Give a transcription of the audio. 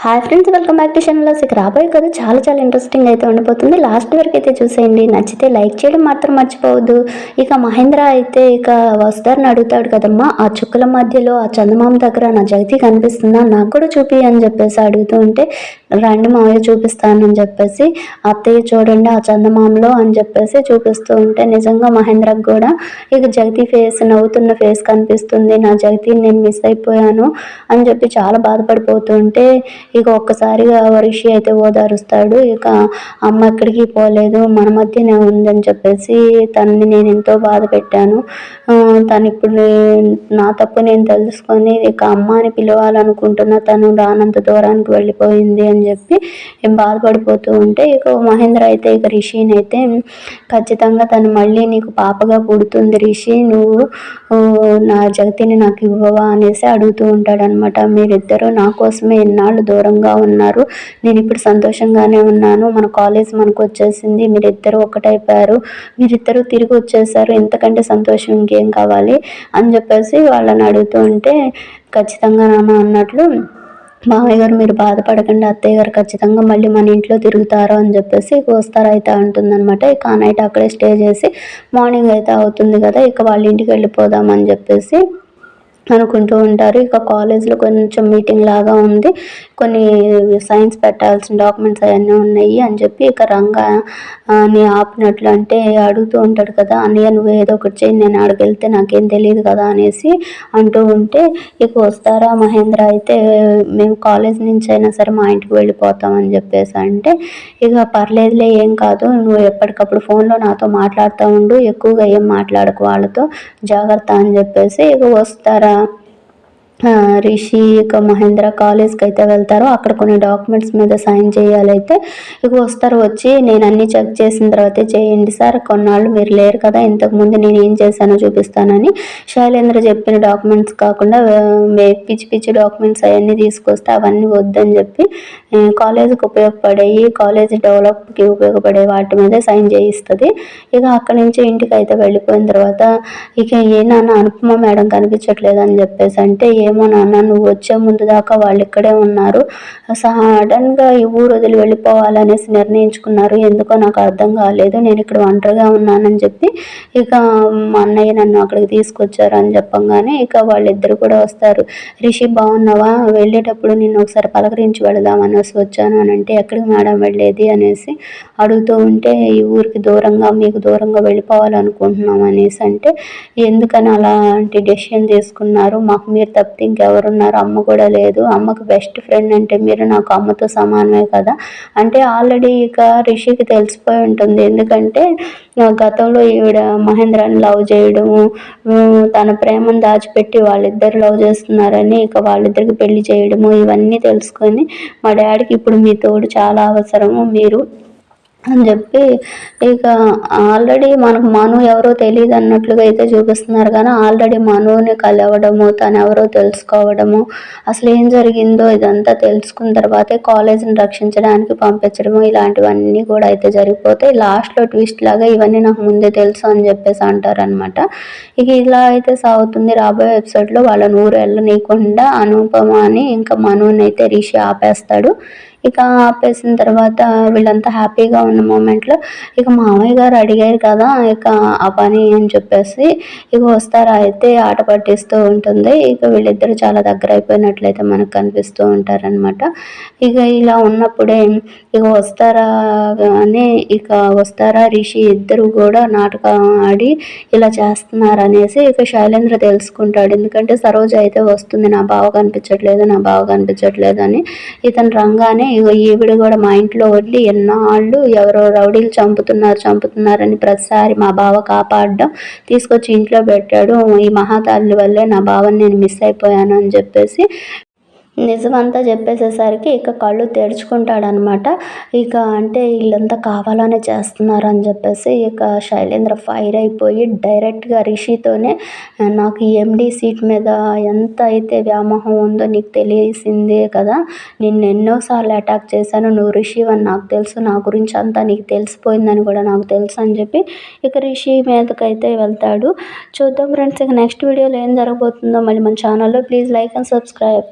Hi friends, welcome back to channel. ఇక రాబోయే కథ చాలా ఇంట్రెస్టింగ్ అయితే ఉండిపోతుంది. లాస్ట్ వరకు అయితే చూసేయండి. నచ్చితే లైక్ చేయడం మాత్రం మర్చిపోవద్దు. ఇక మహేంద్ర అయితే ఇక వస్తారని అడుగుతాడు కదమ్మా, ఆ చుక్కల మధ్యలో ఆ చందమామ దగ్గర నా జగతి కనిపిస్తుందా, నాకు కూడా చూపి అని చెప్పేసి అడుగుతూ ఉంటే, రండి మామయ్య చూపిస్తానని చెప్పేసి, అత్తయ్య చూడండి ఆ చందమామలో అని చెప్పేసి చూపిస్తూ ఉంటే, నిజంగా మహేంద్రకు కూడా ఇక జగతి ఫేస్, నవ్వుతున్న ఫేస్ కనిపిస్తుంది. నా జగతి నేను మిస్ అయిపోయాను అని చెప్పి చాలా బాధపడిపోతూ ఉంటే, ఇక ఒక్కసారిగా రిషి అయితే ఓదారుస్తాడు. ఇక అమ్మ ఎక్కడికి పోలేదు, మన మధ్యనే ఉందని చెప్పేసి తనని నేను ఎంతో బాధ పెట్టాను. తను ఇప్పుడు నా తప్పు నేను తెలుసుకొని ఇక అమ్మ అని పిలవాలనుకుంటున్నా, తను రానంత దూరానికి వెళ్ళిపోయింది అని చెప్పి బాధపడిపోతూ ఉంటే, ఇక మహేంద్ర అయితే ఇక రిషిని అయితే ఖచ్చితంగా తను మళ్ళీ నీకు పాపగా పుడుతుంది రిషి, నువ్వు నా జగతిని నాకు ఇవ్వవా అనేసి అడుగుతూ ఉంటాడనమాట. మీరిద్దరూ నా కోసమే ఎన్నాళ్ళు దూరంగా ఉన్నారు, నేను ఇప్పుడు సంతోషంగానే ఉన్నాను, మన కాలేజ్ మనకు వచ్చేసింది, మీరిద్దరూ ఒకటైపోయారు, మీరిద్దరూ తిరిగి వచ్చేసారు, ఇంతకంటే సంతోషం ఇంకేం కావాలి అని చెప్పేసి వాళ్ళని అడుగుతూ ఉంటే, ఖచ్చితంగా నాన్న అన్నట్లు మామయ్య గారు మీరు బాధపడకండి, అత్తయ్య గారు ఖచ్చితంగా మళ్ళీ మన ఇంట్లో తిరుగుతారు అని చెప్పేసి ఇక వస్తారైతే అంటుందన్నమాట. ఇక ఆ నైట్ అక్కడే స్టే చేసి మార్నింగ్ అయితే అవుతుంది కదా, ఇక వాళ్ళ ఇంటికి వెళ్ళిపోదామని చెప్పేసి అనుకుంటూ ఉంటారు. ఇక కాలేజ్లో కొంచెం మీటింగ్ లాగా ఉంది, కొన్ని సైన్స్ పెట్టాల్సిన డాక్యుమెంట్స్ అవన్నీ ఉన్నాయి అని చెప్పి ఇక రంగాని ఆపినట్లు అంటే అడుగుతూ ఉంటాడు కదా, అన్నయ్య నువ్వు ఏదో ఒకటి చేయి, నేను ఆడికి వెళ్తే నాకేం తెలియదు కదా అనేసి అంటూ ఉంటే, ఇక వస్తారా మహేంద్ర అయితే మేము కాలేజ్ నుంచి అయినా సరే మా ఇంటికి వెళ్ళిపోతామని చెప్పేసి అంటే, ఇక పర్లేదులే ఏం కాదు, నువ్వు ఎప్పటికప్పుడు ఫోన్లో నాతో మాట్లాడుతూ ఉండు, ఎక్కువగా ఏం మాట్లాడకు వాళ్ళతో, జాగ్రత్త అని చెప్పేసి ఇక వస్తారా రిషి ఇక మహేంద్ర కాలేజ్కి అయితే వెళ్తారు. అక్కడ కొన్ని డాక్యుమెంట్స్ మీద సైన్ చేయాలైతే ఇక వస్తారు. వచ్చి నేను అన్నీ చెక్ చేసిన తర్వాతే చేయండి సార్, కొన్నాళ్ళు మీరు లేరు కదా, ఇంతకుముందు నేను ఏం చేశానో చూపిస్తానని శైలేంద్ర చెప్పిన డాక్యుమెంట్స్ కాకుండా పిచ్చి డాక్యుమెంట్స్ అవన్నీ తీసుకొస్తే అవన్నీ వద్దని చెప్పి కాలేజీకి ఉపయోగపడేవి, కాలేజ్ డెవలప్కి ఉపయోగపడే వాటి మీద సైన్ చేయిస్తుంది. ఇక అక్కడి నుంచి ఇంటికి అయితే వెళ్ళిపోయిన తర్వాత ఇక ఏ నాన్న అనుపమ మేడం కనిపించట్లేదు అని చెప్పేసి అంటే, ఏమో నాన్న నువ్వు వచ్చే ముందు దాకా వాళ్ళు ఇక్కడే ఉన్నారు, సడన్గా ఈ ఊరు వదిలి వెళ్ళిపోవాలనేసి నిర్ణయించుకున్నారు, ఎందుకో నాకు అర్థం కాలేదు, నేను ఇక్కడ ఒంటరిగా ఉన్నానని చెప్పి ఇక మా అన్నయ్య నన్ను అక్కడికి తీసుకొచ్చారు అని చెప్పంగానే ఇక వాళ్ళిద్దరు కూడా వస్తారు. రిషి బాగున్నావా, వెళ్ళేటప్పుడు నిన్ను ఒకసారి పలకరించి వెళదాం అనేసి వచ్చాను అని అంటే, ఎక్కడికి మేడం వెళ్ళేది అనేసి అడుగుతూ ఉంటే, ఈ ఊరికి దూరంగా మీకు దూరంగా వెళ్ళిపోవాలనుకుంటున్నాం అనేసి అంటే, ఎందుకని అలాంటి డెసిషన్ తీసుకున్నారు, మాకు మీరు తప్పితే ఇంకెవరున్నారు, అమ్మ కూడా లేదు, అమ్మకు బెస్ట్ ఫ్రెండ్ అంటే మీరు నాకు అమ్మతో సమానమే కదా అంటే, ఆల్రెడీ ఇక రిషికి తెలిసిపోయి ఉంటుంది. ఎందుకంటే గతంలో ఈవిడ మహేంద్రాన్ని లవ్ చేయడము, తన ప్రేమను దాచిపెట్టి వాళ్ళిద్దరు లవ్ చేస్తున్నారని ఇక వాళ్ళిద్దరికి పెళ్లి చేయడము, ఇవన్నీ తెలుసుకొని మా డాడీకి ఇప్పుడు మీ తోడు చాలా అవసరము మీరు అని చెప్పి ఇక ఆల్రెడీ మనకు మను ఎవరో తెలియదు అన్నట్లుగా అయితే చూపిస్తున్నారు, కానీ ఆల్రెడీ మనుని కలవడము, తను ఎవరో తెలుసుకోవడము, అసలు ఏం జరిగిందో ఇదంతా తెలుసుకున్న తర్వాతే కాలేజీని రక్షించడానికి పంపించడము, ఇలాంటివన్నీ కూడా అయితే జరిగిపోతాయి. లాస్ట్లో ట్విస్ట్ లాగా ఇవన్నీ నాకు ముందే తెలుసు అని చెప్పేసి అంటారనమాట. ఇక ఇలా అయితే సాగుతుంది. రాబోయే ఎపిసోడ్లో వాళ్ళని ఊరు వెళ్ళనీయకుండా అనుపమని ఇంకా మనుని అయితే రిషి ఆపేస్తాడు. ఇక ఆపేసిన తర్వాత వీళ్ళంతా హ్యాపీగా ఉన్న మూమెంట్లో ఇక మామయ్య గారు అడిగారు కదా ఇక ఆ పని అని చెప్పేసి ఇక వస్తారా అయితే ఆట పట్టిస్తూ ఉంటుంది. ఇక వీళ్ళిద్దరూ చాలా దగ్గర అయిపోయినట్లయితే మనకు కనిపిస్తూ ఉంటారనమాట. ఇక ఇలా ఉన్నప్పుడే ఇక వస్తారా రిషి ఇద్దరు కూడా నాటకం ఆడి ఇలా చేస్తున్నారు అనేసి ఇక శైలేంద్ర తెలుసుకుంటాడు. ఎందుకంటే సరోజ అయితే వస్తుంది, నా బావ కనిపించట్లేదు అని. ఇతను రంగానే ఈవిడ కూడా మా ఇంట్లో వదిలి ఎన్నాళ్ళు ఎవరో రౌడీలు చంపుతున్నారని ప్రతిసారి మా బావ కాపాడడం, తీసుకొచ్చి ఇంట్లో పెట్టాడు, ఈ మహాతాళి వల్లే నా బావని నేను మిస్ అయిపోయాను అని చెప్పేసి నిజమంతా చెప్పేసేసరికి ఇక కళ్ళు తెరుచుకుంటాడనమాట. ఇక అంటే వీళ్ళంతా కావాలనే చేస్తున్నారని చెప్పేసి ఇక శైలేంద్ర ఫైర్ అయిపోయి డైరెక్ట్గా రిషితోనే, నాకు ఈ ఎండి సీట్ మీద ఎంత అయితే వ్యామోహం ఉందో నీకు తెలిసిందే కదా, నిన్ను ఎన్నోసార్లు అటాక్ చేశాను, నువ్వు రిషి అని నాకు తెలుసు, నా గురించి అంతా నీకు తెలిసిపోయిందని కూడా నాకు తెలుసు అని చెప్పి ఇక రిషి మీదకైతే వెళ్తాడు. చూద్దాం ఫ్రెండ్స్, ఇక నెక్స్ట్ వీడియోలో ఏం జరగబోతుందో మళ్ళీ మన ఛానల్లో. Please like and subscribe.